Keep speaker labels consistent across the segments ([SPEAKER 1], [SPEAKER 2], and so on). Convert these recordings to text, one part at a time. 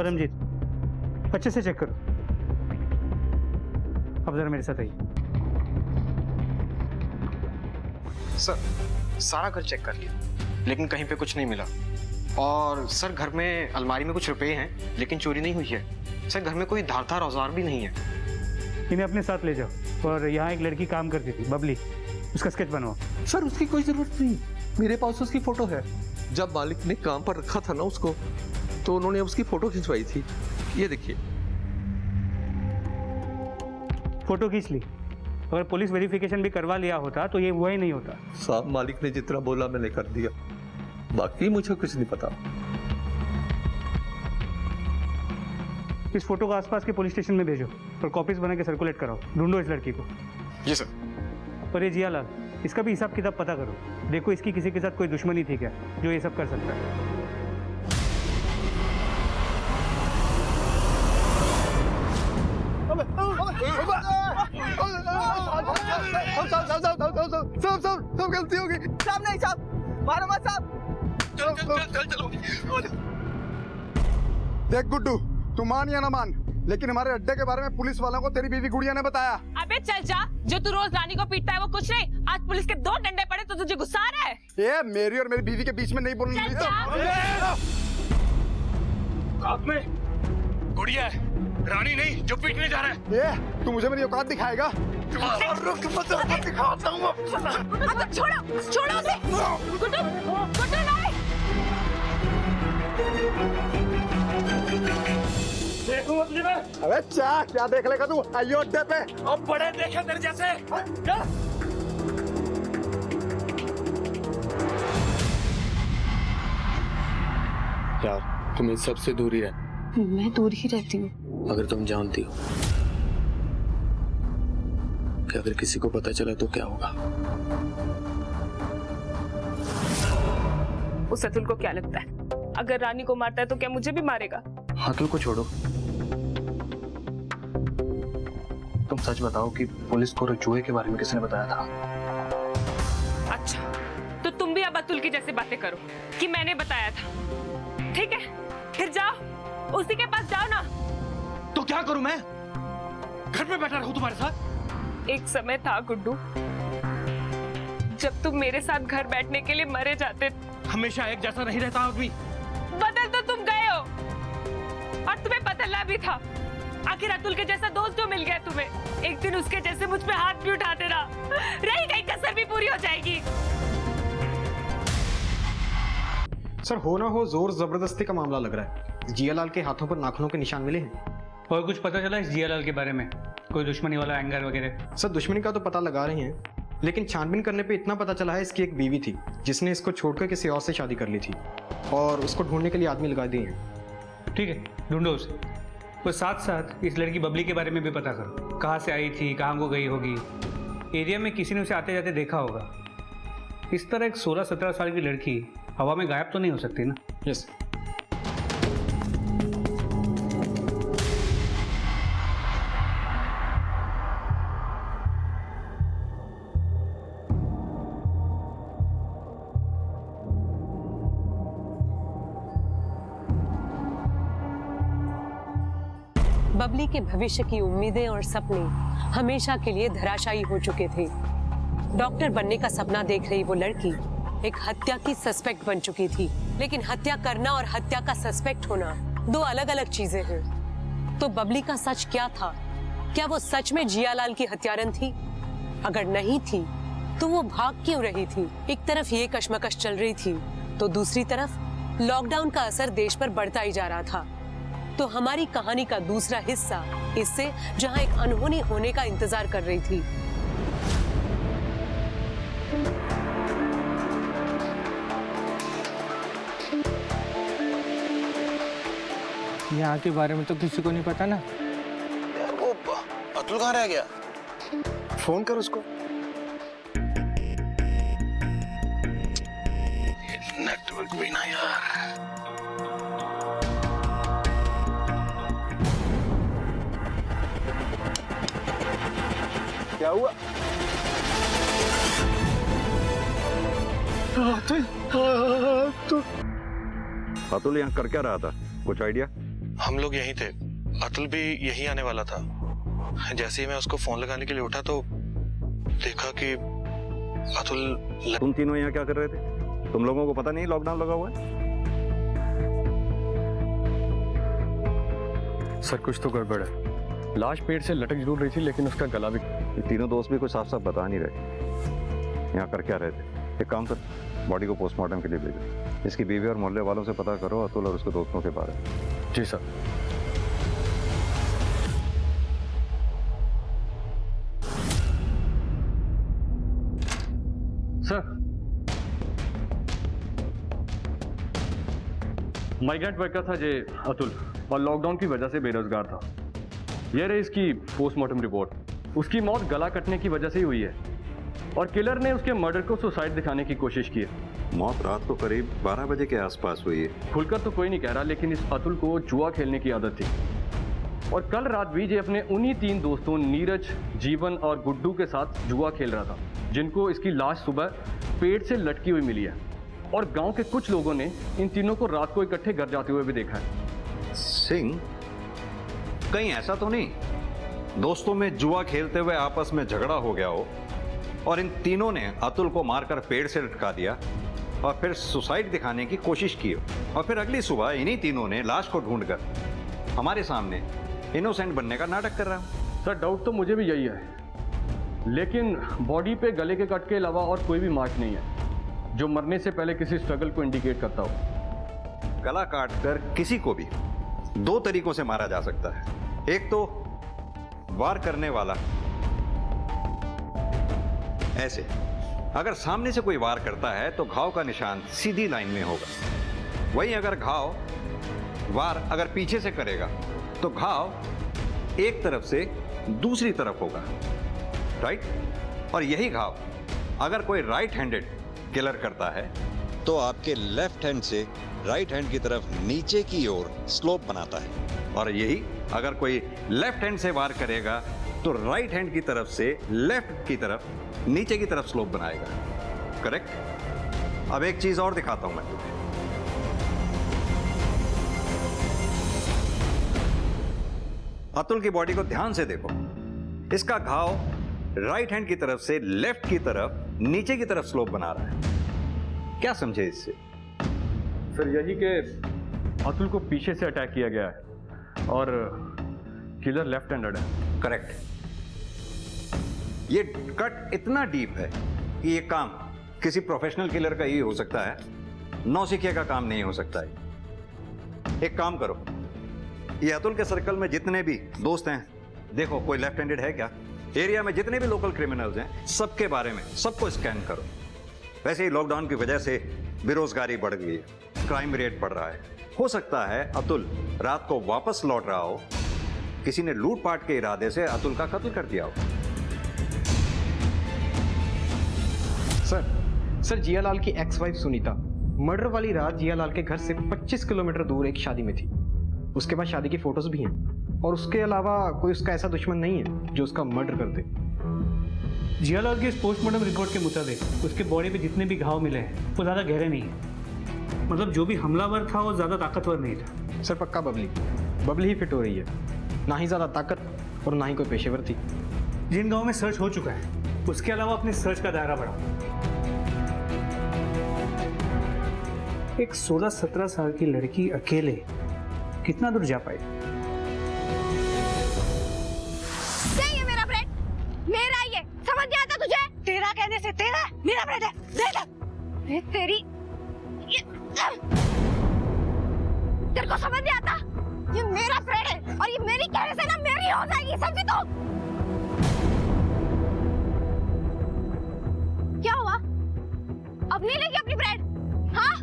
[SPEAKER 1] परमजीत, अच्छे से चेक करो। अब जरा मेरे साथ आइए।
[SPEAKER 2] सर, सारा घर चेक कर लिया लेकिन कहीं पे कुछ नहीं मिला। और सर, घर में अलमारी में कुछ रुपए हैं लेकिन चोरी नहीं हुई है। सर, घर में कोई धारदार औजार भी नहीं है।
[SPEAKER 1] इन्हें अपने साथ ले जाओ और यहाँ एक लड़की काम करती थी, बबली, उसका स्केच बनवाओ।
[SPEAKER 3] सर उसकी कोई जरूरत नहीं, मेरे पास उसकी फोटो है। जब मालिक ने काम पर रखा था ना उसको, तो उन्होंने उसकी फोटो खिंचवाई थी। ये देखिए।
[SPEAKER 1] फोटो खींच ली। अगर पुलिस वेरिफिकेशन भी करवा लिया होता तो ये हुआ ही नहीं होता।
[SPEAKER 3] साहब, मालिक ने जितना बोला मैंने कर दिया, बाकी मुझे कुछ नहीं पता।
[SPEAKER 1] इस फोटो को आसपास के पुलिस स्टेशन में भेजो और कॉपीज बना के सर्कुलेट कराओ। ढूंढो इस लड़की को।
[SPEAKER 2] जी सर।
[SPEAKER 1] और ये जियालाल, इसका भी हिसाब किताब पता करो। देखो इसकी किसी के साथ कोई दुश्मनी थी क्या जो ये सब कर सकता है।
[SPEAKER 3] सब गलती होगी।
[SPEAKER 4] साहब नहीं साहब, मारो मत साहब।
[SPEAKER 3] चलो।
[SPEAKER 5] देख गुड्डू, तू मान या ना मान, लेकिन हमारे अड्डे के बारे में पुलिस वालों को तेरी बीवी गुड़िया ने बताया।
[SPEAKER 6] अबे चल जा, जो तू रोज रानी को पीटता है वो कुछ नहीं। आज पुलिस के 2 डंडे पड़े तो तुझे गुस्सा आ रहा है?
[SPEAKER 5] ये मेरी और मेरी बीवी के बीच में नहीं बोलनी
[SPEAKER 6] चल
[SPEAKER 5] तो।
[SPEAKER 7] आप में गुड़िया है, रानी नहीं जो पीटने जा रहा है।
[SPEAKER 5] ये तू मुझे मेरी औकात दिखाएगा?
[SPEAKER 7] रुक मत, दिखाता हूँ।
[SPEAKER 6] अब छोड़ो उसे। गुड्डू, गुड्डू नहीं।
[SPEAKER 7] देखो मतलब है।
[SPEAKER 5] अबे क्या देख लेगा तू? आइयो अड्डे पे।
[SPEAKER 7] अब बड़े देखे तेरे जैसे। क्या?
[SPEAKER 8] यार तुम इस सबसे दूर ही रह।
[SPEAKER 6] मैं दूर ही रहती हूँ।
[SPEAKER 8] अगर तुम जानती हो कि अगर किसी को पता चला तो क्या होगा?
[SPEAKER 6] उस अतुल को क्या लगता है, अगर रानी को मारता है तो क्या मुझे भी मारेगा?
[SPEAKER 8] अतुल को छोड़ो, तुम सच बताओ कि पुलिस को रचुए के बारे में किसने बताया था?
[SPEAKER 6] अच्छा, तो तुम भी अब अतुल की जैसी बातें करो कि मैंने बताया था। ठीक है, फिर जाओ, उसी के पास जाओ ना।
[SPEAKER 7] तो क्या करूं मैं? घर में बैठा रहूं तुम्हारे साथ?
[SPEAKER 6] एक समय था गुड्डू जब तुम मेरे साथ घर बैठने के लिए मरे जाते।
[SPEAKER 7] हमेशा एक जैसा नहीं रहता आदमी।
[SPEAKER 6] बदल तो तुम गए हो और तुम्हें बदलना भी था। आखिर अतुल के जैसा दोस्त जो मिल गया तुम्हें, एक दिन उसके जैसे मुझ पे हाथ भी उठा देना। रही गई कसर भी पूरी हो जाएगी।
[SPEAKER 2] सर, हो ना हो जोर जबरदस्ती का मामला लग रहा है। जियालाल के हाथों पर नाखूनों के निशान मिले हैं।
[SPEAKER 1] और कुछ पता चला इस जियालाल के बारे में? कोई दुश्मनी वाला एंगर वगैरह?
[SPEAKER 2] सर, दुश्मनी का तो पता लगा रहे हैं लेकिन छानबीन करने पे इतना पता चला है इसकी एक बीवी थी जिसने इसको छोड़कर किसी और से शादी कर ली थी और उसको ढूंढने के लिए आदमी लगा दिए हैं।
[SPEAKER 1] ठीक है, ढूंढो उसे। और साथ साथ इस लड़की बबली के बारे में भी पता करो। कहाँ से आई थी, कहाँ को गई होगी। एरिया में किसी ने उसे आते जाते देखा होगा। इस तरह एक 16-17 साल की लड़की हवा में गायब तो नहीं हो सकती ना?
[SPEAKER 2] यस।
[SPEAKER 9] बबली के भविष्य की उम्मीदें और सपने हमेशा के लिए धराशायी हो चुके थे। डॉक्टर बनने का सपना देख रही वो लड़की एक हत्या की सस्पेक्ट बन चुकी थी। लेकिन हत्या करना और हत्या का सस्पेक्ट होना 2 अलग अलग चीजें हैं। तो बबली का सच क्या था? क्या वो सच में जियालाल की हत्यारन थी? अगर नहीं थी तो वो भाग क्यों रही थी? एक तरफ ये कश्मकश चल रही थी तो दूसरी तरफ लॉकडाउन का असर देश पर बढ़ता ही जा रहा था। तो हमारी कहानी का दूसरा हिस्सा इससे जहां एक अनहोनी होने का इंतजार कर रही थी।
[SPEAKER 4] यहाँ के बारे में तो किसी को नहीं पता ना।
[SPEAKER 8] यार वो अतुल कहाँ रह गया? फोन कर उसको। नेटवर्क भी ना यार।
[SPEAKER 5] क्या हुआ?
[SPEAKER 10] अतुल यहाँ कर क्या रहा था, कुछ आइडिया? हम लोग यहीं थे, अतुल भी यहीं आने वाला था। जैसे ही मैं उसको फोन लगाने के लिए उठा तो देखा कि अतुल।
[SPEAKER 11] तुम तीनों यहाँ क्या कर रहे थे? तुम लोगों को पता नहीं लॉकडाउन लगा हुआ है?
[SPEAKER 8] सर कुछ तो गड़बड़ है। लाश पेड़ से लटक जरूर रही थी लेकिन उसका गला भी।
[SPEAKER 11] ये तीनों दोस्त भी कुछ साफ साफ बता नहीं रहे यहाँ कर क्या रहे थे। एक काम कर, बॉडी को पोस्टमार्टम के लिए भेजो। इसकी बीवी और मोहल्ले वालों से पता करो अतुल और उसके दोस्तों के बारे में।
[SPEAKER 8] जी सर।
[SPEAKER 12] सर, माइग्रेंट वर्कर था जे अतुल और लॉकडाउन की वजह से बेरोजगार था। यह रही इसकी पोस्टमार्टम रिपोर्ट। उसकी मौत गला कटने की वजह से ही हुई है और किलर ने उसके मर्डर को सुसाइड दिखाने की कोशिश की है।
[SPEAKER 11] मौत रात को करीब 12 बजे के आसपास हुई है।
[SPEAKER 12] खुलकर तो कोई नहीं कह रहा, लेकिन इस अतुल को जुआ खेलने की आदत थी और कल रात भी ये अपने उन्हीं 3 दोस्तों नीरज, जीवन और गुड्डू के साथ जुआ खेल रहा था, जिनको इसकी लाश सुबह पेड़ से लटकी हुई मिली है। और गांव के कुछ लोगों ने इन तीनों को रात को इकट्ठे घर जाते हुए भी देखा है।
[SPEAKER 11] सिंह, कहीं ऐसा तो नहीं दोस्तों में जुआ खेलते हुए आपस में झगड़ा हो गया हो और इन तीनों ने अतुल को मारकर पेड़ से लटका दिया और फिर सुसाइड दिखाने की कोशिश की हो और फिर अगली सुबह इन्हीं तीनों ने लाश को ढूंढकर हमारे सामने इनोसेंट बनने का नाटक कर रहा हूं।
[SPEAKER 12] सर, डाउट तो मुझे भी यही है, लेकिन बॉडी पे गले के कट के अलावा और कोई भी मार्क नहीं है जो मरने से पहले किसी स्ट्रगल को इंडिकेट करता हो।
[SPEAKER 11] गला काटकर किसी को भी 2 तरीकों से मारा जा सकता है। एक तो वार करने वाला ऐसे, अगर सामने से कोई वार करता है तो घाव का निशान सीधी लाइन में होगा। वहीं अगर वार अगर पीछे से करेगा तो घाव एक तरफ से दूसरी तरफ होगा, राइट? और यही घाव अगर कोई राइट हैंडेड किलर करता है
[SPEAKER 13] तो आपके लेफ्ट हैंड से राइट हैंड की तरफ नीचे की ओर स्लोप बनाता है।
[SPEAKER 11] और यही अगर कोई लेफ्ट हैंड से वार करेगा तो राइट हैंड की तरफ से लेफ्ट की तरफ नीचे की तरफ स्लोप बनाएगा। करेक्ट? अब एक चीज और दिखाता हूं मैं तुम्हें। अतुल की बॉडी को ध्यान से देखो। इसका घाव राइट हैंड की तरफ से लेफ्ट की तरफ नीचे की तरफ स्लोप बना रहा है। क्या समझे इससे?
[SPEAKER 12] सर, यही कि अतुल को पीछे से अटैक किया गया है और किलर लेफ्ट हैंडेड है।
[SPEAKER 11] करेक्ट। ये कट इतना डीप है कि ये काम किसी प्रोफेशनल किलर का ही हो सकता है, नौसिखिया का काम नहीं हो सकता है। एक काम करो, ये अतुल के सर्कल में जितने भी दोस्त हैं, देखो कोई लेफ्ट हैंडेड है क्या? एरिया में जितने भी लोकल क्रिमिनल्स हैं सबके बारे में सबको स्कैन करो। वैसे ही लॉकडाउन की वजह से बेरोजगारी बढ़ गई है, क्राइम रेट बढ़ रहा है। हो सकता है अतुल रात को वापस लौट रहा हो, किसी ने लूटपाट के इरादे से अतुल का कत्ल कर दिया हो।
[SPEAKER 2] सर, जियालाल की एक्स वाइफ सुनीता मर्डर वाली रात जियालाल के घर से 25 किलोमीटर दूर एक शादी में थी। उसके बाद शादी की फोटोज भी हैं और उसके अलावा कोई उसका ऐसा दुश्मन नहीं है जो उसका मर्डर कर दे।
[SPEAKER 1] जियालाल की इस पोस्टमार्टम रिपोर्ट के मुताबिक उसके बॉडी पे जितने भी घाव मिले हैं वो ज़्यादा गहरे नहीं है। मतलब जो भी हमलावर था वो ज़्यादा ताकतवर नहीं था।
[SPEAKER 2] सर, पक्का बबली ही फिट हो रही है, ना ही ज़्यादा ताकत और ना ही कोई पेशेवर थी।
[SPEAKER 1] जिन गाँव में सर्च हो चुका है उसके अलावा अपने सर्च का दायरा बढ़ाओ। एक 16-17 साल की लड़की अकेले कितना दूर जा पाई?
[SPEAKER 6] ये मेरा ब्रेड, मेरा ये, समझ नहीं आता तुझे? तेरा कहने से तेरा मेरा ब्रेड है, दे दे। तेरी तेरे को समझ नहीं आता? ये मेरा ब्रेड है और ये मेरी कहने से ना मेरी हो जाएगी, समझी तो? क्या हुआ? अब नहीं लेगी अपनी ब्रेड? हाँ,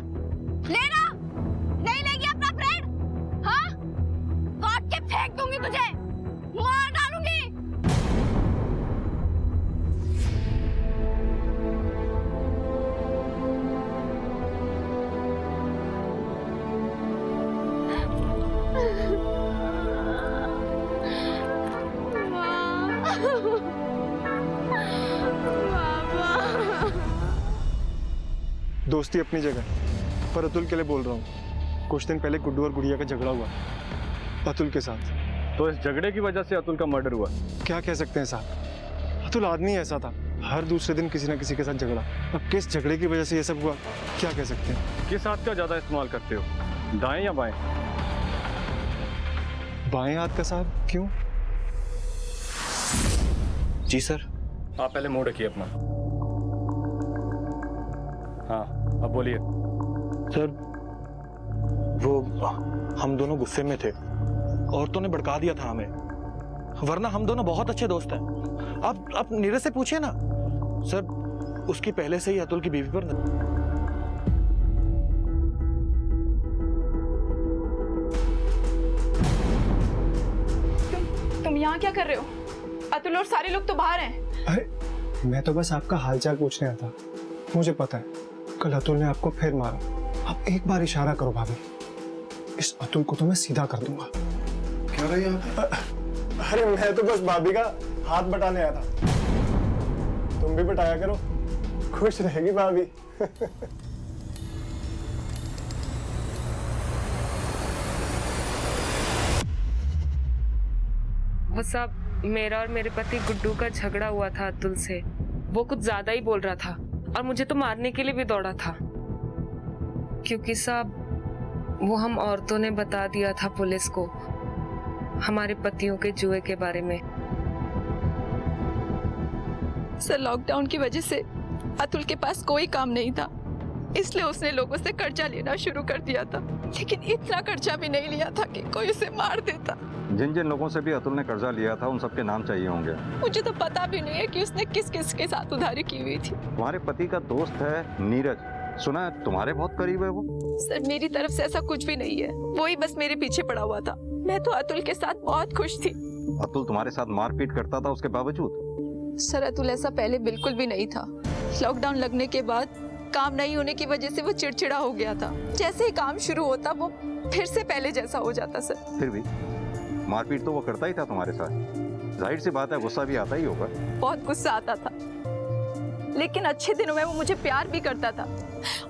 [SPEAKER 6] लेना नहीं लेगी अपना ब्रेड? हाँ, काट के फेंक दूंगी तुझे, मार डालूंगी।
[SPEAKER 14] दोस्ती अपनी जगह, पर अतुल के लिए बोल रहा हूँ। कुछ दिन पहले गुड्डू और गुड़िया का झगड़ा हुआ। अतुल के साथ।
[SPEAKER 12] तो इस झगड़े की वजह से अतुल का मर्डर हुआ?
[SPEAKER 14] क्या कह सकते हैं साहब, अतुल आदमी ऐसा था, हर दूसरे दिन किसी ना किसी के साथ झगड़ा। अब किस झगड़े की वजह से ये सब हुआ, क्या कह सकते हैं।
[SPEAKER 12] किस हाथ का ज्यादा इस्तेमाल करते हो, दाएं या बाएं?
[SPEAKER 14] बाएं हाथ का साहब, क्यों?
[SPEAKER 10] जी सर।
[SPEAKER 12] आप पहले मुंह रखिए अपना। हाँ अब बोलिए।
[SPEAKER 10] सर वो हम दोनों गुस्से में थे, औरतों ने भड़का दिया था हमें, वरना हम दोनों बहुत अच्छे दोस्त हैं। आप नीरज से पूछिए ना सर, उसकी पहले से ही अतुल की बीवी पर
[SPEAKER 6] तुम यहाँ क्या कर रहे हो? अतुल और सारे लोग तो बाहर हैं।
[SPEAKER 14] अरे मैं तो बस आपका हालचाल पूछने आया था। मुझे पता है कल अतुल ने आपको फिर मारा। आप एक बार इशारा करो भाभी, इस अतुल को तो मैं सीधा कर दूंगा।
[SPEAKER 5] क्या रही आप?
[SPEAKER 14] अरे मैं तो बस भाभी का हाथ बटाने आया था, तुम भी बटाया करो, खुश रहेगी भाभी।
[SPEAKER 6] वो सब मेरा और मेरे पति गुड्डू का झगड़ा हुआ था अतुल से। वो कुछ ज्यादा ही बोल रहा था और मुझे तो मारने के लिए भी दौड़ा था, क्योंकि साहब वो हम औरतों ने बता दिया था पुलिस को हमारे पतियों के जुए के बारे में।
[SPEAKER 15] सर लॉकडाउन की वजह से अतुल के पास कोई काम नहीं था, इसलिए उसने लोगों से कर्जा लेना शुरू कर दिया था, लेकिन इतना कर्जा भी नहीं लिया था कि कोई उसे मार देता।
[SPEAKER 11] जिन जिन लोगों से भी अतुल ने कर्जा लिया था उन सबके नाम चाहिए होंगे।
[SPEAKER 15] मुझे तो पता भी नहीं है कि उसने किस किस के साथ उधारी की हुई थी।
[SPEAKER 11] तुम्हारे पति का दोस्त है नीरज, सुना है तुम्हारे बहुत करीब है वो।
[SPEAKER 15] सर मेरी तरफ से ऐसा कुछ भी नहीं है, वो ही बस मेरे पीछे पड़ा हुआ था। मैं तो अतुल के साथ बहुत खुश थी।
[SPEAKER 11] अतुल तुम्हारे साथ मारपीट करता था उसके बावजूद?
[SPEAKER 15] सर अतुल ऐसा पहले बिल्कुल भी नहीं था। लॉकडाउन लगने के बाद काम नहीं होने की वजह से वो चिड़चिड़ा हो गया था। जैसे ही काम शुरू होता वो फिर से पहले जैसा हो जाता। सर
[SPEAKER 11] फिर भी मारपीट तो वो करता ही था तुम्हारे साथ, जाहिर सी बात है गुस्सा भी आता ही होगा।
[SPEAKER 15] बहुत गुस्सा आता था, लेकिन अच्छे दिनों में वो मुझे प्यार भी करता था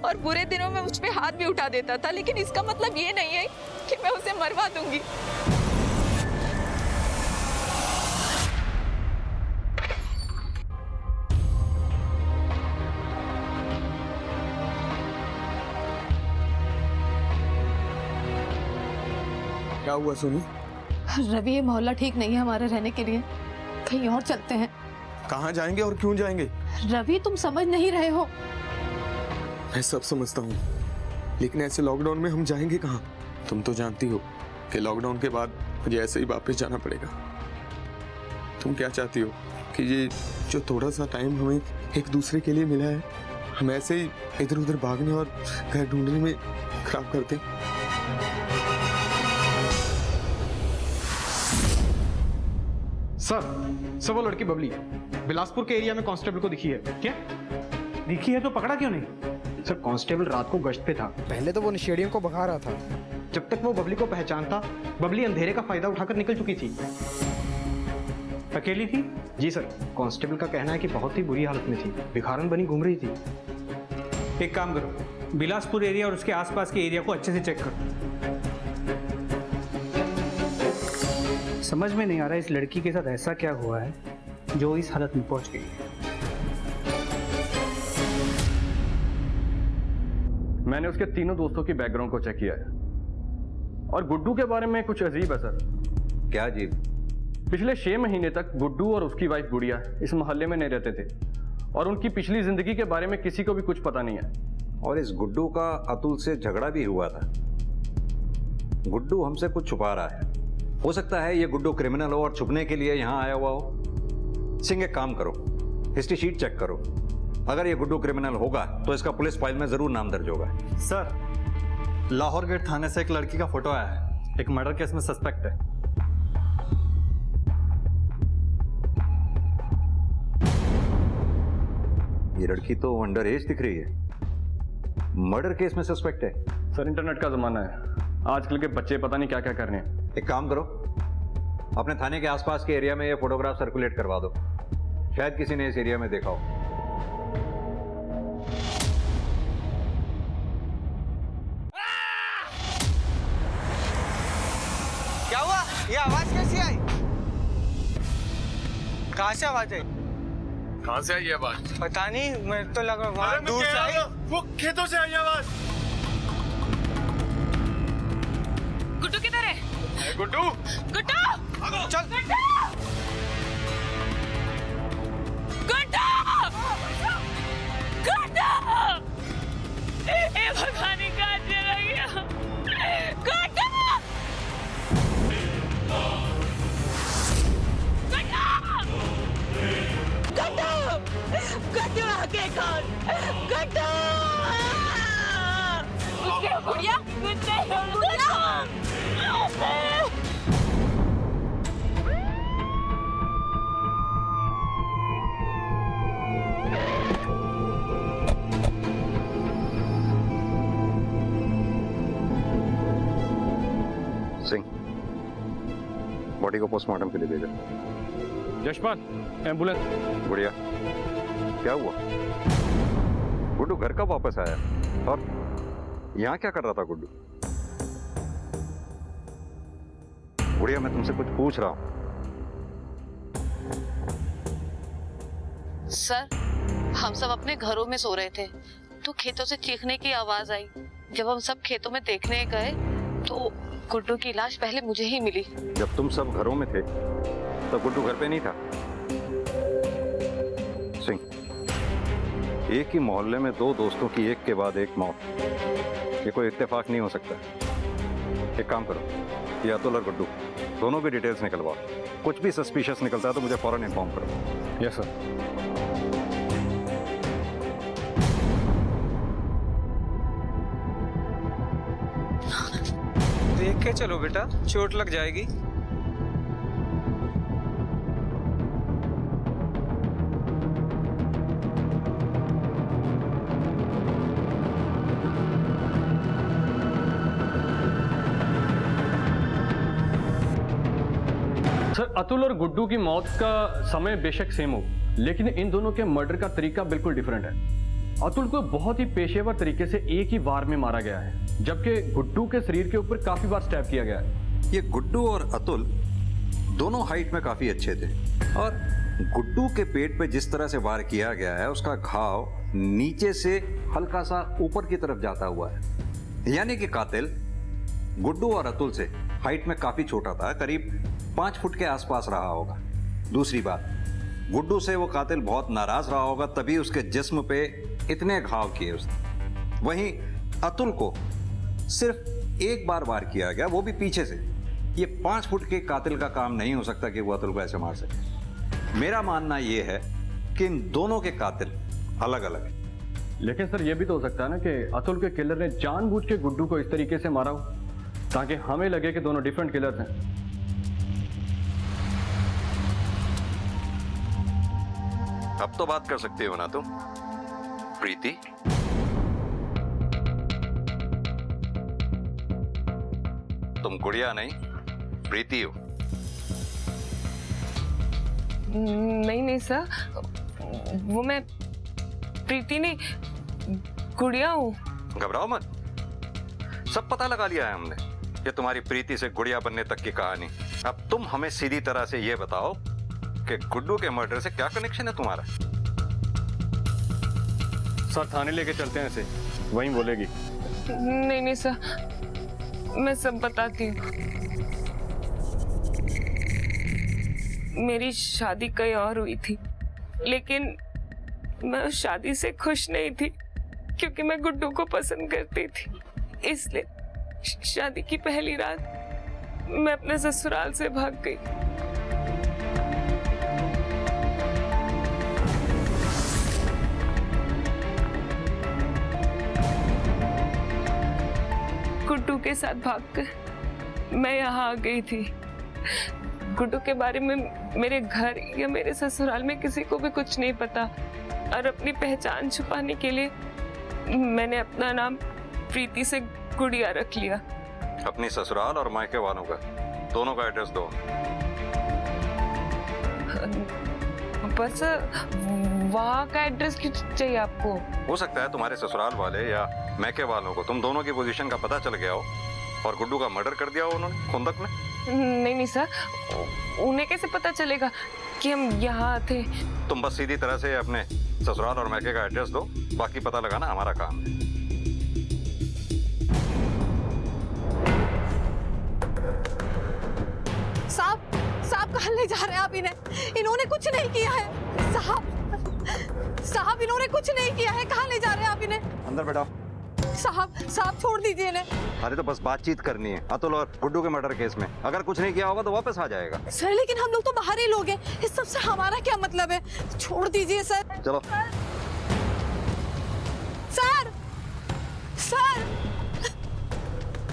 [SPEAKER 15] और बुरे दिनों में मुझ पे हाथ भी उठा देता था, लेकिन इसका मतलब ये नहीं है कि मैं उसे मरवा दूंगी।
[SPEAKER 3] क्या हुआ सोनू?
[SPEAKER 15] रवि ये मोहल्ला ठीक नहीं है हमारे रहने के लिए, कहीं और चलते हैं।
[SPEAKER 3] कहाँ जाएंगे और क्यों जाएंगे?
[SPEAKER 15] रवि तुम समझ नहीं रहे हो।
[SPEAKER 3] मैं सब समझता हूँ, लेकिन ऐसे लॉकडाउन में हम जाएंगे कहाँ? तुम तो जानती हो कि लॉकडाउन के बाद मुझे ऐसे ही वापस जाना पड़ेगा। तुम क्या चाहती हो कि ये जो थोड़ा सा टाइम हमें एक दूसरे के लिए मिला है, हम ऐसे ही इधर उधर भागने और घर ढूंढने में खराब कर दें?
[SPEAKER 2] सर वो लड़की बबली बिलासपुर के एरिया में कांस्टेबल को दिखी है।
[SPEAKER 1] क्या दिखी है तो पकड़ा क्यों नहीं?
[SPEAKER 2] सर कांस्टेबल रात को गश्त पे था।
[SPEAKER 5] पहले तो वो नशेड़ियों को भगा रहा था।
[SPEAKER 2] जब तक वो बबली को पहचानता, बबली अंधेरे का फायदा उठाकर निकल चुकी थी।
[SPEAKER 1] अकेली थी?
[SPEAKER 2] जी सर, कांस्टेबल का कहना है कि बहुत ही बुरी हालत में थी, भिखारन बनी घूम रही थी।
[SPEAKER 1] एक काम करो, बिलासपुर एरिया और उसके आसपास के एरिया को अच्छे से चेक करो। समझ में नहीं आ रहा इस लड़की के साथ ऐसा क्या हुआ है जो इस हालत में पहुंच गई है।
[SPEAKER 12] मैंने उसके तीनों दोस्तों की बैकग्राउंड को चेक किया है और गुड्डू के बारे में कुछ अजीब है सर।
[SPEAKER 11] क्या अजीब?
[SPEAKER 12] पिछले 6 महीने तक गुड्डू और उसकी वाइफ गुड़िया इस मोहल्ले में नहीं रहते थे और उनकी पिछली जिंदगी के बारे में किसी को भी कुछ पता नहीं है।
[SPEAKER 11] और इस गुड्डू का अतुल से झगड़ा भी हुआ था। गुड्डू हमसे कुछ छुपा रहा है। हो सकता है ये गुड्डू क्रिमिनल हो और छुपने के लिए यहाँ आया हुआ हो। सिंह एक काम करो, हिस्ट्री शीट चेक करो। अगर ये गुड्डू क्रिमिनल होगा तो इसका पुलिस फाइल में जरूर नाम दर्ज होगा।
[SPEAKER 8] सर लाहौर गेट थाने से एक लड़की का फोटो आया है, एक मर्डर केस में सस्पेक्ट है।
[SPEAKER 11] ये लड़की तो अंडर एज दिख रही है, मर्डर केस में सस्पेक्ट है।
[SPEAKER 12] सर इंटरनेट का जमाना है, आजकल के बच्चे पता नहीं क्या क्या कर रहे हैं।
[SPEAKER 11] एक काम करो, अपने थाने के आसपास के एरिया में ये फोटोग्राफ सर्कुलेट करवा दो, शायद किसी ने इस एरिया में देखा हो।
[SPEAKER 7] क्या हुआ?
[SPEAKER 4] ये आवाज कैसी आई? कहाँ से आवाज आई?
[SPEAKER 3] कहाँ से आई ये आवाज?
[SPEAKER 4] पता नहीं, मेरे तो लगा वहाँ दूर से आई।
[SPEAKER 3] वो खेतों से आई आवाज।
[SPEAKER 6] गुड्डू किधर है?
[SPEAKER 3] गुड्डू,
[SPEAKER 6] गुड्डू,
[SPEAKER 4] चल।
[SPEAKER 6] गुड्डू, गुड्डू, गुड्डू, ए भगवान ही कहाँ चला गया? गुड्डू, गुड्डू आगे कौन? गुड्डू! उसके गुड़िया? गुड्डू!
[SPEAKER 11] सिंह, बॉडी को पोस्टमार्टम के लिए भेजा।
[SPEAKER 12] यशपाल, एम्बुलेंस।
[SPEAKER 11] बढ़िया। क्या हुआ? गुड्डू घर कब वापस आया और यहाँ क्या कर रहा था गुड्डू? गुड़िया, मैं तुमसे कुछ पूछ रहा हूँ।
[SPEAKER 16] सर, हम सब अपने घरों में सो रहे थे तो खेतों से चीखने की आवाज आई। जब हम सब खेतों में देखने गए तो गुड्डू की लाश पहले मुझे ही मिली।
[SPEAKER 11] जब तुम सब घरों में थे तो गुड्डू घर पे नहीं था। सिंह, एक ही मोहल्ले में दो दोस्तों की एक के बाद एक मौत, ये कोई इत्तेफाक नहीं हो सकता। एक काम करो, ये अतुल और गुड्डू दोनों की डिटेल्स निकलवाओ। कुछ भी सस्पिशियस निकलता है तो मुझे फौरन इन्फॉर्म करो।
[SPEAKER 12] Yes sir.
[SPEAKER 4] देख के चलो बेटा, चोट लग जाएगी।
[SPEAKER 12] सर, अतुल और गुड्डू की मौत का समय बेशक सेम हो, लेकिन इन दोनों के मर्डर का तरीका बिल्कुल डिफरेंट है। अतुल को बहुत ही पेशेवर तरीके से एक ही वार में मारा गया है, जबकि गुड्डू के शरीर के ऊपर काफी बार स्टैब किया गया है।
[SPEAKER 11] ये गुड्डू और अतुल दोनों हाइट में काफी अच्छे थे और गुड्डू के पेट पे जिस तरह से वार किया गया है उसका घाव नीचे से हल्का सा ऊपर की तरफ जाता हुआ है, यानी कि कातिल गुड्डू और अतुल से हाइट में काफी छोटा था, करीब 5 फुट के आसपास रहा होगा। दूसरी बात, गुड्डू से वो कातिल बहुत नाराज रहा होगा, तभी उसके जिस्म पे इतने घाव किए उसने। वहीं अतुल को सिर्फ एक बार वार किया गया, वो भी पीछे से। ये 5 फुट के कातिल का काम नहीं हो सकता कि वो अतुल को ऐसे मार सके। मेरा मानना ये है कि इन दोनों के कातिल अलग अलग हैं।
[SPEAKER 12] लेकिन सर, ये भी तो हो सकता है ना कि अतुल के किलर ने जानबूझ के गुड्डू को इस तरीके से मारा हो ताकि हमें लगे कि दोनों डिफरेंट किलर्स हैं।
[SPEAKER 11] अब तो बात कर सकते हो ना तुम, प्रीति? तुम गुड़िया नहीं, प्रीति हो।
[SPEAKER 6] नहीं सर, वो मैं प्रीति नहीं, गुड़िया हूँ।
[SPEAKER 11] घबराओ मत, सब पता लगा लिया है हमने। ये तुम्हारी प्रीति से गुड़िया बनने तक की कहानी। अब तुम हमें सीधी तरह से ये बताओ कि गुड्डू के मर्डर से क्या कनेक्शन है तुम्हारा?
[SPEAKER 12] सर, थाने लेके चलते हैं इसे, वहीं बोलेगी।
[SPEAKER 6] नहीं सर, मैं सब बताती हूँ। मेरी शादी कहीं और हुई थी, लेकिन मैं उस शादी से खुश नहीं थी क्योंकि मैं गुड्डू को पसंद करती थी। इसलिए शादी की पहली रात मैं अपने ससुराल से भाग गई। गुड्डू के साथ भागकर मैं यहाँ आ गई थी। गुड्डू के बारे में मेरे घर या मेरे ससुराल में किसी को भी कुछ नहीं पता, और अपनी पहचान छुपाने के लिए मैंने अपना नाम प्रीति से गुड़िया रख लिया।
[SPEAKER 11] अपनी ससुराल और मायके वालों का दोनों का एड्रेस दो।
[SPEAKER 6] बस वहाँ का एड्रेस क्यों चाहिए आपको?
[SPEAKER 11] हो सकता है तुम्हारे ससुराल वाले या मैके वालों को तुम दोनों की पोजीशन का पता चल गया हो और गुड्डू का मर्डर कर दिया हो उन्होंने खुंदक में।
[SPEAKER 6] नहीं नहीं सर, उन्हें कैसे पता चलेगा कि हम यहाँ थे?
[SPEAKER 11] तुम बस सीधी तरह से अपने ससुराल और मैके का एड्रेस दो, बाकी पता लगाना हमारा काम है।
[SPEAKER 15] साहब कहाँ ले जा रहे हैं आप इन्हें? इन्होंने कुछ नहीं किया है। साहब इन्होंने कुछ नहीं किया है, कहाँ ले जा रहे हैं आप इन्हें?
[SPEAKER 11] अंदर बैठो।
[SPEAKER 15] साहब छोड़ दीजिए इन्हें।
[SPEAKER 11] अरे तो बस बातचीत करनी है अतुल और गुड्डू के मर्डर केस में। अगर कुछ नहीं किया होगा तो वापस आ जाएगा।
[SPEAKER 15] सर लेकिन हम लोग तो बाहर ही लोग हैं, इस सब से हमारा क्या मतलब है? छोड़ दीजिए सर।
[SPEAKER 11] चलो।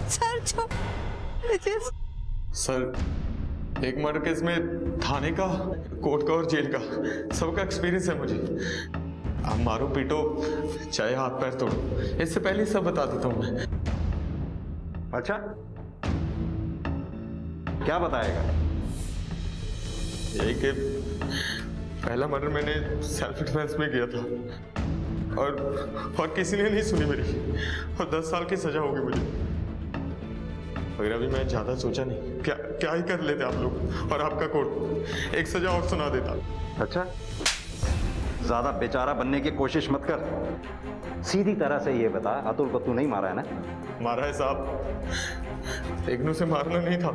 [SPEAKER 15] सर छोड़ दीजिए।
[SPEAKER 3] सर एक मर्डर केस में थाने का, कोर्ट का और जेल का सबका एक्सपीरियंस है मुझे। आप मारो पीटो चाहे हाथ पैर तोड़ो, इससे पहले ही सब बता देता हूँ मैं।
[SPEAKER 11] अच्छा क्या बताएगा?
[SPEAKER 3] यही कि पहला मर्डर मैंने सेल्फ डिफेंस में किया था और किसी ने नहीं सुनी मेरी, और 10 साल की सजा होगी मुझे। मगर अभी मैं ज्यादा सोचा नहीं, क्या ही कर लेते आप लोग और आपका कोर्ट, एक सजा और सुना देता।
[SPEAKER 11] अच्छा ज्यादा बेचारा बनने की कोशिश मत कर, सीधी तरह से ये बता, अतुल को तू नहीं मारा है ना?
[SPEAKER 3] मारा है साहब, इग्नू से मारना नहीं था,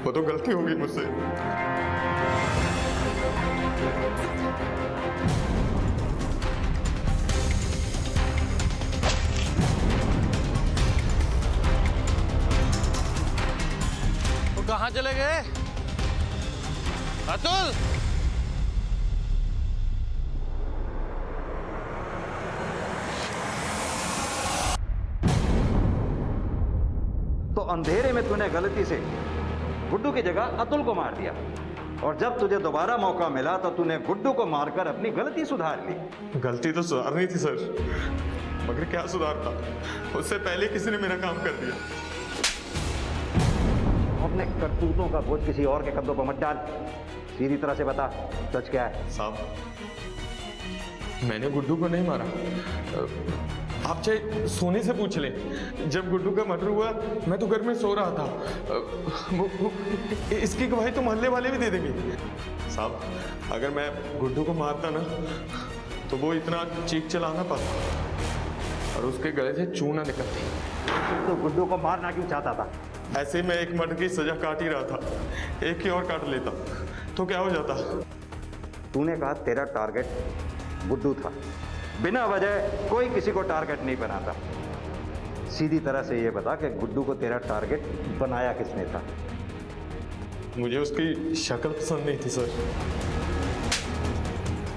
[SPEAKER 3] वो तो गलती हो गई मुझसे।
[SPEAKER 7] वो कहाँ चले गए? अतुल!
[SPEAKER 11] तो अंधेरे में तूने गलती से गुड्डू की जगह अतुल को मार दिया, और जब तुझे दोबारा मौका मिला तो तूने गुड्डू को मारकर अपनी गलती सुधार ली।
[SPEAKER 3] गलती तो सुधारनी थी सर, मगर क्या सुधारता, उससे पहले किसी ने मेरा काम कर दिया।
[SPEAKER 11] अपने करतूतों का बोझ किसी और के कंधों पर मत डाल, सीधी तरह से बता सच क्या है?
[SPEAKER 3] साहब मैंने गुड्डू को नहीं मारा, आप चाहे सोनी से पूछ लें। जब गुड्डू का मर्डर हुआ मैं तो घर में सो रहा था, इसकी गवाही तो मोहल्ले वाले भी दे देंगे। साहब अगर मैं गुड्डू को मारता ना तो वो इतना चीख चला ना पाता और उसके गले से चूना निकलती।
[SPEAKER 11] तो गुड्डू को मारना क्यों चाहता था?
[SPEAKER 3] ऐसे ही मैं एक मर्डर की सजा काट ही रहा था, एक ही और काट लेता तो क्या हो जाता।
[SPEAKER 11] तूने कहा तेरा टारगेट गुड्डू था, बिना वजह कोई किसी को टारगेट नहीं बनाता। सीधी तरह से ये बता कि गुड्डू को तेरा टारगेट बनाया किसने था?
[SPEAKER 3] मुझे उसकी शक्ल पसंद नहीं थी सर।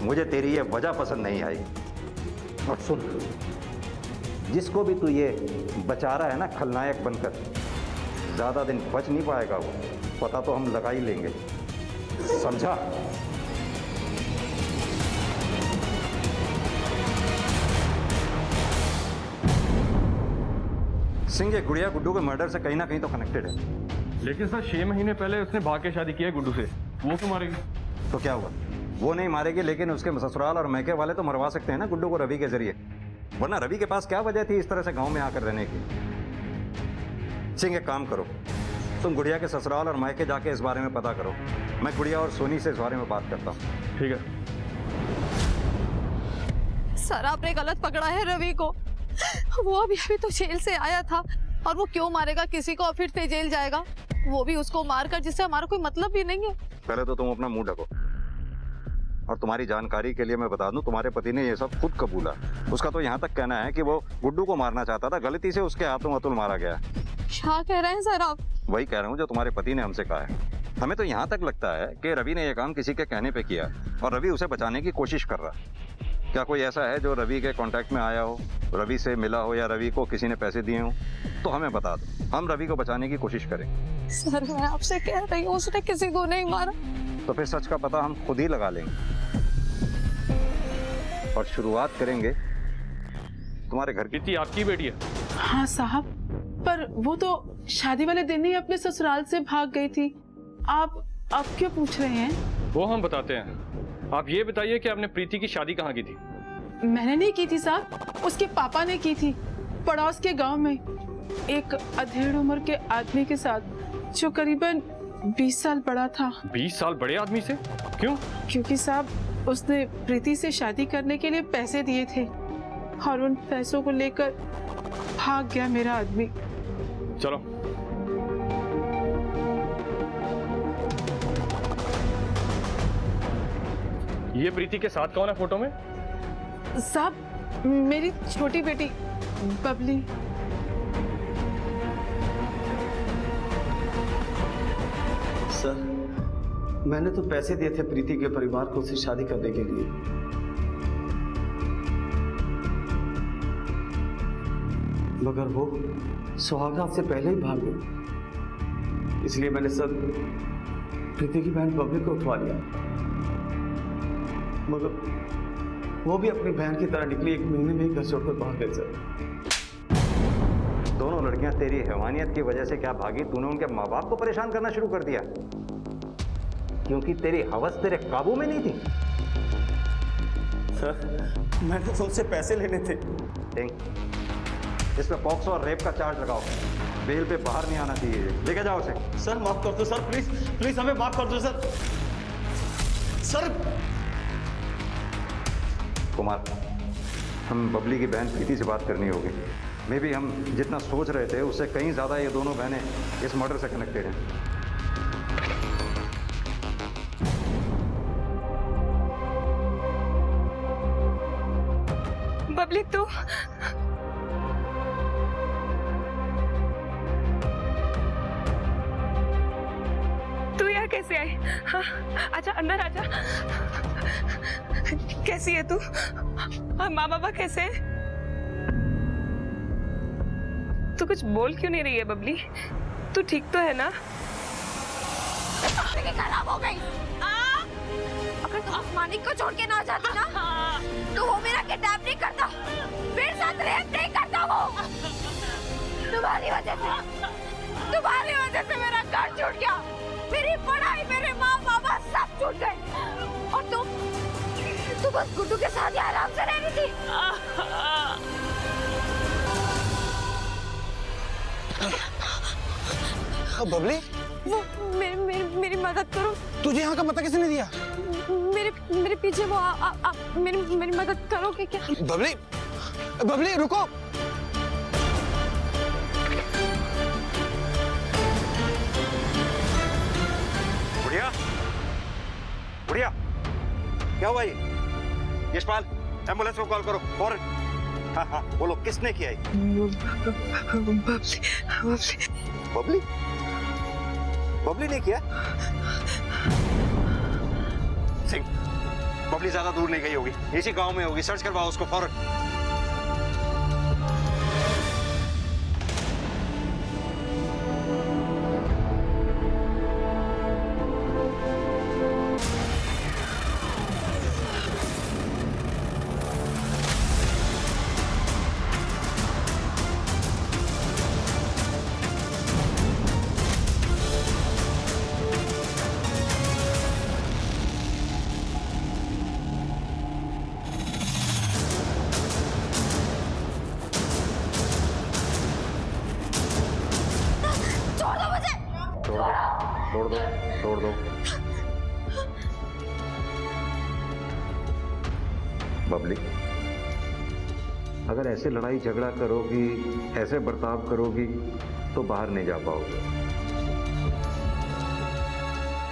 [SPEAKER 11] मुझे तेरी ये वजह पसंद नहीं आई। और सुन, जिसको भी तू ये बचा रहा है ना खलनायक बनकर, ज्यादा दिन बच नहीं पाएगा वो, पता तो हम लगा ही लेंगे, समझा? सिंह, ये गुड़िया गुड्डू के मर्डर से कहीं ना कहीं तो कनेक्टेड है।
[SPEAKER 12] लेकिन सर 6 महीने पहले उसने भाग के शादी की है गुड्डू से, वो क्यों मारेगी?
[SPEAKER 11] तो क्या हुआ, वो नहीं मारेगी, लेकिन उसके ससुराल और मैके वाले तो मरवा सकते हैं ना गुड्डू को रवि के जरिए। वरना रवि के पास क्या वजह थी इस तरह से गांव में आकर रहने की? सिंह एक काम करो, तुम गुड़िया के ससुराल और मैके जाके इस बारे में पता करो, मैं गुड़िया और सोनी से इस बारे में बात करता हूँ।
[SPEAKER 12] ठीक है
[SPEAKER 15] सर, आपने गलत पकड़ा है रवि को। वो अभी तो जेल से आया था, और वो क्यों मारेगा किसी को और फिर से जेल जाएगा, वो भी उसको मारकर, जिससे हमारा कोई मतलब भी नहीं है।
[SPEAKER 11] पहले तो तुम अपना मुंह ढको, और तुम्हारी जानकारी के लिए मैं बता दूं, तुम्हारे पति ने ये सब खुद कबूला। उसका तो यहाँ तक कहना है कि वो गुड्डू को मारना चाहता था, गलती से उसके हाथों अतुल मारा गया।
[SPEAKER 15] क्या कह रहे हैं सर आप?
[SPEAKER 11] वही कह रहा हूँ जो तुम्हारे पति ने हमसे कहा है। हमें तो यहाँ तक लगता है कि रवि ने यह काम किसी के कहने पे किया, और रवि उसे बचाने की कोशिश कर रहा। क्या कोई ऐसा है जो रवि के कांटेक्ट में आया हो, रवि से मिला हो, या रवि को किसी ने पैसे दिए हो? तो हमें बता दो, हम रवि को बचाने की कोशिश करें।
[SPEAKER 15] सर मैं आपसे कह रही हूँ, उसने किसी को नहीं मारा।
[SPEAKER 11] तो फिर सच का पता हम खुद ही लगा लेंगे, और शुरुआत करेंगे तुम्हारे घर की।
[SPEAKER 12] प्रीति आपकी बेटी है?
[SPEAKER 17] हाँ साहब, पर वो तो शादी वाले दिन ही अपने ससुराल से भाग गई थी। आप क्यों पूछ रहे हैं?
[SPEAKER 12] वो हम बताते हैं, आप ये बताइए कि आपने प्रीति की शादी कहाँ की थी?
[SPEAKER 17] मैंने नहीं की थी साहब, उसके पापा ने की थी, पड़ोस के गांव में एक अधेड़ उम्र के आदमी के साथ जो करीबन 20 साल बड़ा था।
[SPEAKER 12] 20 साल बड़े आदमी से? क्यों?
[SPEAKER 17] क्योंकि साहब उसने प्रीति से शादी करने के लिए पैसे दिए थे और उन पैसों को लेकर भाग गया मेरा आदमी।
[SPEAKER 12] चलो। ये प्रीति के साथ कौन है फोटो में?
[SPEAKER 17] साहब मेरी छोटी बेटी बबली।
[SPEAKER 18] सर, मैंने तो पैसे दिए थे प्रीति के परिवार को उससे शादी करने के लिए। मगर वो सुहागरात से पहले ही भाग गए, इसलिए मैंने सर प्रीति की बहन बबली को उठवा लिया। मगर वो भी अपनी बहन की तरह निकली, 1 महीने में ही घर छोड़कर भाग गए सर।
[SPEAKER 11] दोनों लड़कियां तेरी हैवानियत की वजह से क्या भागी? तूने उनके माँ बाप को परेशान करना शुरू कर दिया क्योंकि तेरी हवस तेरे काबू में नहीं थी।
[SPEAKER 18] सर, मैंने तो उनसे पैसे लेने थे।
[SPEAKER 11] इस पे पॉक्सो और रेप का चार्ज लगाओ। बेल पे बाहर नहीं आना चाहिए। लेके जाओ उसे।
[SPEAKER 18] सर माफ कर दो सर, प्लीज प्लीज हमें माफ कर दो सर। सर
[SPEAKER 11] कुमार, हम बबली की बहन प्रीति से बात करनी होगी। मे बी हम जितना सोच रहे थे उससे कहीं ज्यादा ये दोनों बहनें इस मर्डर से कनेक्टेड हैं।
[SPEAKER 6] बबली तू यहाँ कैसे आई? हाँ, आजा अंदर आजा। कैसी है तू? माँ बाबा कैसे है? तू कुछ बोल क्यों नहीं रही है बबली? तू ठीक तो है ना?
[SPEAKER 15] खराब हो गई। अगर तुम उस मानिक को छोड़ के ना जाती ना तो वो मेरा किडनैप नहीं करता, मेरे साथ रेप नहीं करता। वो तुम्हारी वजह से मेरा घर छूट गया, मेरी पढ़ाई, मेरे माँ बाबा सब छूट गए और तुम बस गुड्डू के साथ आराम से रह रही थी।
[SPEAKER 14] बबली,
[SPEAKER 15] वो मेरी मदद करो।
[SPEAKER 14] तुझे यहाँ का पता किसने दिया?
[SPEAKER 15] मेरे पीछे वो मेरी मदद करोगे क्या?
[SPEAKER 14] बबली, बबली रुको।
[SPEAKER 11] बुढ़िया, बुढ़िया, क्या हुआ ये? यशपाल, एम्बुलेंस को कॉल करो फौरन। हाँ हाँ, बोलो किसने किया है? बबली, बबली ने किया? सिंह, बबली ज्यादा दूर नहीं गई होगी, इसी गांव में होगी। सर्च करवाओ उसको फौरन। तोड़ दो। बबली, अगर ऐसे लड़ाई झगड़ा करोगी, ऐसे बर्ताव करोगी तो बाहर नहीं जा पाओगे।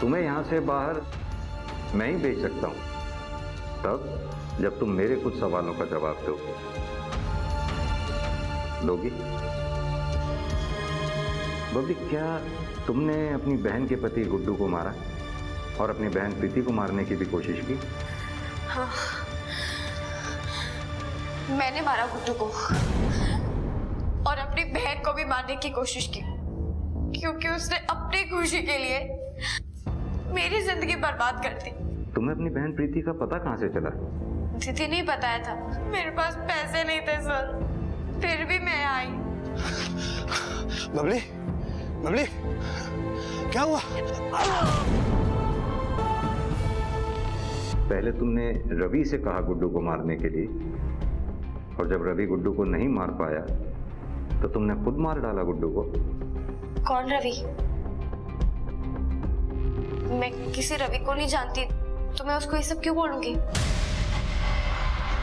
[SPEAKER 11] तुम्हें यहां से बाहर मैं ही भेज सकता हूं, तब जब तुम मेरे कुछ सवालों का जवाब दोगे। दोगी? बबली, क्या तुमने अपनी बहन के पति गुड्डू को मारा और अपनी बहन प्रीति को मारने की भी कोशिश की?
[SPEAKER 15] हाँ, मैंने मारा गुड्डू को और अपनी बहन को भी मारने की कोशिश की, क्योंकि उसने अपनी खुशी के लिए मेरी जिंदगी बर्बाद कर दी।
[SPEAKER 11] तुम्हें अपनी बहन प्रीति का पता कहां से चला?
[SPEAKER 15] दीदी ने बताया था। मेरे पास पैसे नहीं थे सर, फिर भी मैं आई।
[SPEAKER 14] बबली, बबली, क्या हुआ?
[SPEAKER 11] पहले तुमने रवि से कहा गुड्डू को मारने के लिए, और जब रवि गुड्डू को नहीं मार पाया तो तुमने खुद मार डाला गुड्डू को।
[SPEAKER 15] कौन रवि? मैं किसी रवि को नहीं जानती तो मैं उसको ये सब क्यों बोलूंगी?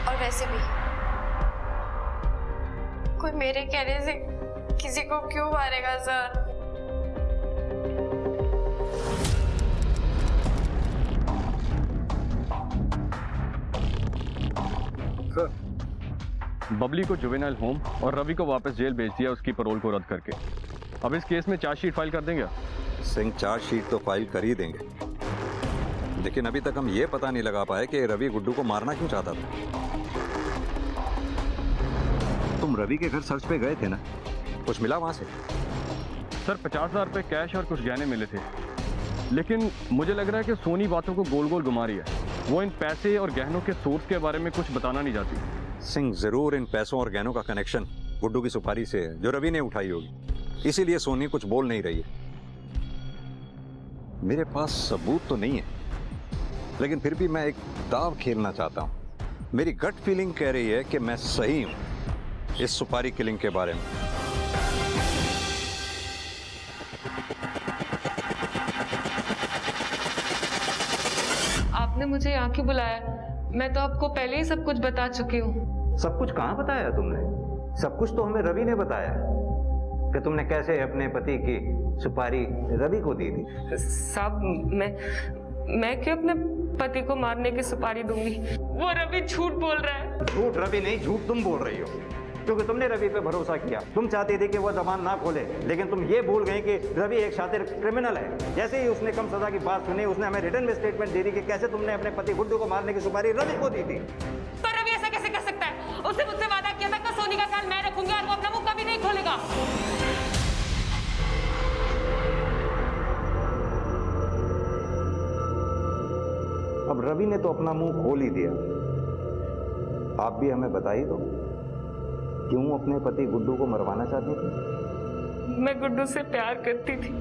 [SPEAKER 15] और वैसे भी कोई मेरे कहने से किसी को क्यों मारेगा सर?
[SPEAKER 12] सर, बबली को जुवेनाइल होम और रवि को वापस जेल भेज दिया उसकी पैरोल को रद्द करके। अब इस केस में चार्जशीट फाइल कर देंगे?
[SPEAKER 11] सिंह, चार्जशीट तो फाइल कर ही देंगे, लेकिन अभी तक हम ये पता नहीं लगा पाए कि रवि गुड्डू को मारना क्यों चाहता था। तुम रवि के घर सर्च पे गए थे ना, कुछ मिला वहां से?
[SPEAKER 12] सर 50,000 रुपए कैश और कुछ गहने मिले थे, लेकिन मुझे लग रहा है कि सोनी बातों को गोल गोल घुमा रही है। वो इन पैसे और गहनों के सोर्स के बारे में कुछ बताना नहीं चाहती।
[SPEAKER 11] सिंह, जरूर इन पैसों और गहनों का कनेक्शन गुड्डू की सुपारी से है जो रवि ने उठाई होगी, इसीलिए सोनी कुछ बोल नहीं रही है। मेरे पास सबूत तो नहीं है, लेकिन फिर भी मैं एक दाव खेलना चाहता हूं। मेरी गट फीलिंग कह रही है कि मैं सही हूं इस सुपारी किलिंग के बारे में।
[SPEAKER 16] आपने मुझे यहाँ क्यों बुलाया? मैं तो आपको पहले ही सब कुछ बता चुकी हूँ।
[SPEAKER 11] सब कुछ कहाँ बताया तुमने? सब कुछ तो हमें रवि ने बताया कि तुमने कैसे अपने पति की सुपारी रवि को दी थी।
[SPEAKER 16] साहब, मैं क्यों अपने पति को मारने की सुपारी दूंगी? वो रवि झूठ बोल रहा है।
[SPEAKER 11] झूठ रवि नहीं, झूठ तुम बोल रही हो, क्योंकि तुमने रवि पे भरोसा किया। तुम चाहती थी कि वो जबान ना खोले, लेकिन तुम ये भूल गई कि रवि एक शातिर क्रिमिनल है। जैसे ही उसने कम सजा की बात सुनी, उसने हमें रिटर्न में स्टेटमेंट दे दी कि कैसे तुमने अपने पति गुड्डू को मारने की सुपारी रवि को दी थी।
[SPEAKER 16] पर रवि ऐसा कैसे कर सकता है? उसने मुझसे वादा किया था कि सोनी का ख्याल मैं रखूंगी और वो अपना मुंह कभी नहीं खोलेगा।
[SPEAKER 11] अब रवि ने तो अपना मुंह खोल ही दिया, आप भी हमें बता ही दो, क्यों अपने पति गुड्डू को मरवाना चाहती थी?
[SPEAKER 16] मैं गुड्डू से प्यार करती थी।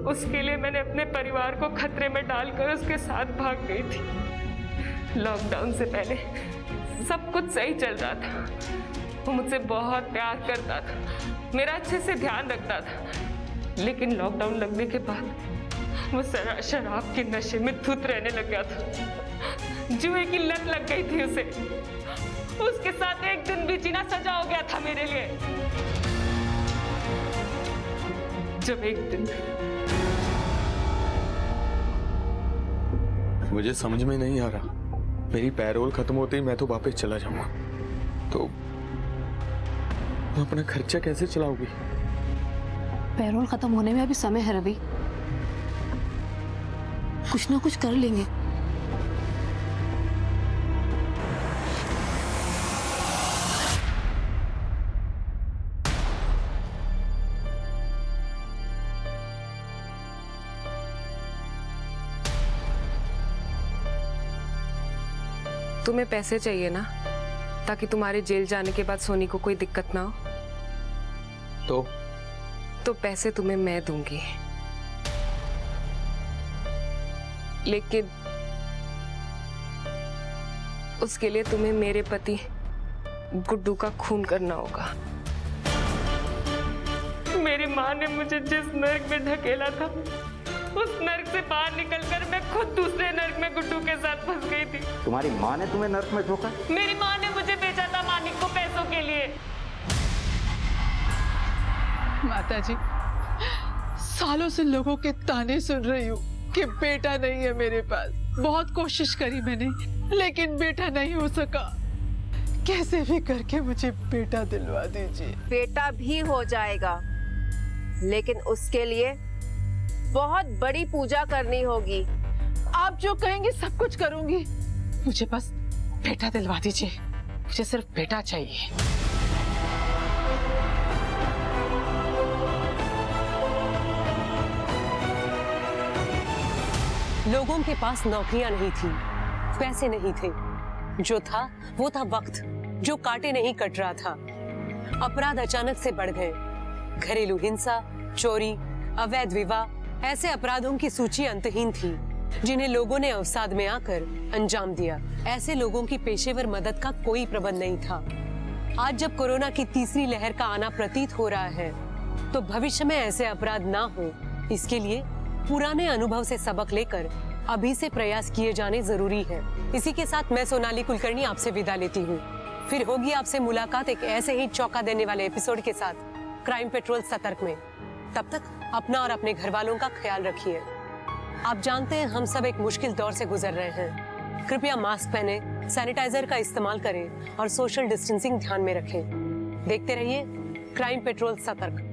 [SPEAKER 16] उसके लिए मैंने अपने परिवार को खतरे में डालकर उसके साथ भाग गई थी। लॉकडाउन से पहले सब कुछ सही चल रहा था। वो मुझसे बहुत प्यार करता था, मेरा अच्छे से ध्यान रखता था, लेकिन लॉकडाउन लगने के बाद वो शराब के नशे में धुत रहने लग गया था। जुए की लत लग गई थी उसे। उसके साथ एक दिन भी जीना सजा हो गया था मेरे लिए। जब एक दिन
[SPEAKER 3] मुझे समझ में नहीं आ रहा, मेरी पैरोल खत्म होते ही मैं तो वापस चला जाऊंगा, तो अपना खर्चा कैसे चलाओगी?
[SPEAKER 19] पैरोल खत्म होने में अभी समय है रवि, कुछ ना कुछ कर लेंगे।
[SPEAKER 16] तुम्हें पैसे चाहिए ना, ताकि तुम्हारे जेल जाने के बाद सोनी को कोई दिक्कत ना हो। तो पैसे तुम्हें मैं दूंगी, लेकिन उसके लिए तुम्हें मेरे पति गुड्डू का खून करना होगा। मेरी माँ ने मुझे जिस नर्क में ढकेला था, उस नर्क से बाहर निकलकर मैं खुद दूसरे नर्क में गुड्डू के साथ फंस गई थी।
[SPEAKER 11] तुम्हारी माँ ने तुम्हें नर्क में ठोका?
[SPEAKER 16] मेरी माँ ने मुझे बेचा था मानिक को पैसों के लिए।
[SPEAKER 17] माताजी, सालों से लोगों के ताने सुन रही हूँ कि बेटा नहीं है मेरे पास। बहुत कोशिश करी मैंने, लेकिन बेटा नहीं हो सका। कैसे भी करके मुझे बेटा दिलवा दीजिए।
[SPEAKER 20] बेटा भी हो जाएगा, लेकिन उसके लिए बहुत बड़ी पूजा करनी होगी।
[SPEAKER 17] आप जो कहेंगे सब कुछ करूंगी, मुझे बस बेटा दिलवा दीजिए। मुझे सिर्फ बेटा चाहिए।
[SPEAKER 9] लोगों के पास नौकरियां नहीं थी, पैसे नहीं थे, जो था वो था वक्त, जो काटे नहीं कट रहा था। अपराध अचानक से बढ़ गए। घरेलू हिंसा, चोरी, अवैध विवाह, ऐसे अपराधों की सूची अंतहीन थी जिन्हें लोगों ने अवसाद में आकर अंजाम दिया। ऐसे लोगों की पेशेवर मदद का कोई प्रबंध नहीं था। आज जब कोरोना की तीसरी लहर का आना प्रतीत हो रहा है, तो भविष्य में ऐसे अपराध ना हो, इसके लिए पुराने अनुभव से सबक लेकर अभी से प्रयास किए जाने जरूरी है। इसी के साथ मैं सोनाली कुलकर्णी आपसे विदा लेती हूँ। फिर होगी आपसे मुलाकात एक ऐसे ही चौंका देने वाले एपिसोड के साथ क्राइम पेट्रोल सतर्क में। तब तक अपना और अपने घर वालों का ख्याल रखिए। आप जानते हैं हम सब एक मुश्किल दौर से गुजर रहे हैं। कृपया मास्क पहने, सैनिटाइजर का इस्तेमाल करें और सोशल डिस्टेंसिंग ध्यान में रखें। देखते रहिए क्राइम पेट्रोल सतर्क।